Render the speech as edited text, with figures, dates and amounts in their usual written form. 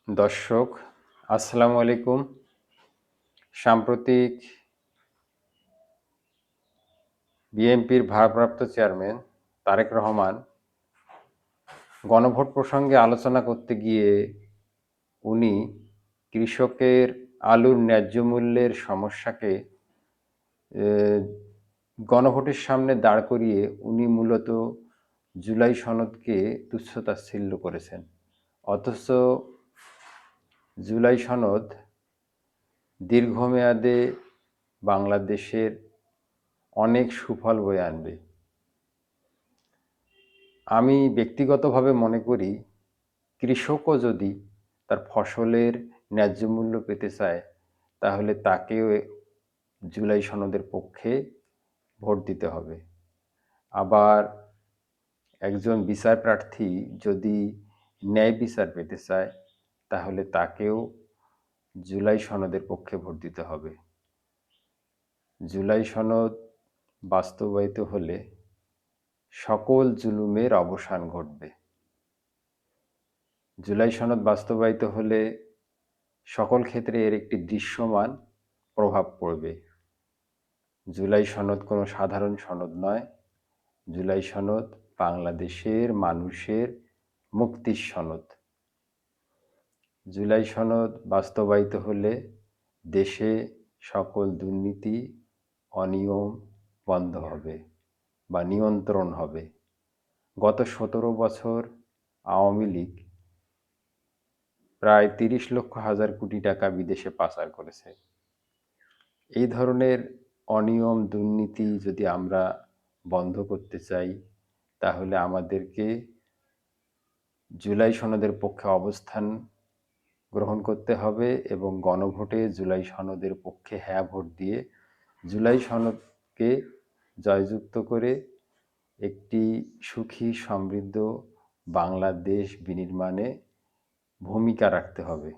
দর্শক, আসসালামু আলাইকুম। সাম্প্রতিক বিএনপির ভারপ্রাপ্ত চেয়ারম্যান তারেক রহমান গণভোট প্রসঙ্গে আলোচনা করতে গিয়ে উনি কৃষকের আলুর ন্যায্য মূল্যের সমস্যাকে এ গণভোটের সামনে দাঁড় করিয়ে উনি মূলত জুলাই সনদকে তুচ্ছ-তাচ্ছিল্য করেছেন। অথচ জুলাই সনদ দীর্ঘমেয়াদে বাংলাদেশের অনেক সুফল বয়ে আনবে। আমি ব্যক্তিগতভাবে মনে করি, কৃষকও যদি তার ফসলের ন্যায্য মূল্য পেতে চায়, তাহলে তাকেও জুলাই সনদের পক্ষে ভোট দিতে হবে। আবার একজন বিচার প্রার্থী যদি ন্যায় বিচার পেতে চায়, তাহলে তাকেও জুলাই সনদের পক্ষে ভোট দিতে হবে। জুলাই সনদ বাস্তবায়িত হলে সকল জুলুমের অবসান ঘটবে। জুলাই সনদ বাস্তবায়িত হলে সকল ক্ষেত্রে এর একটি দৃশ্যমান প্রভাব পড়বে। জুলাই সনদ কোনো সাধারণ সনদ নয়। জুলাই সনদ বাংলাদেশের মানুষের মুক্তির সনদ। জুলাই সনদ বাস্তবায়িত হলে দেশে সকল দুর্নীতি, অনিয়ম বন্ধ হবে বা নিয়ন্ত্রণ হবে। গত ১৭ বছর আওয়ামী লীগ প্রায় ৩০ লক্ষ হাজার কোটি টাকা বিদেশে পাচার করেছে। এই ধরনের অনিয়ম, দুর্নীতি যদি আমরা বন্ধ করতে চাই, তাহলে আমাদেরকে জুলাই সনদের পক্ষে অবস্থান গ্রহণ করতে হবে এবং গণভোটে জুলাই সনদের পক্ষে হ্যাঁ ভোট দিয়ে জুলাই সনদকে জয়যুক্ত করে একটি সুখী সমৃদ্ধ বাংলাদেশ বিনির্মাণে ভূমিকা রাখতে হবে।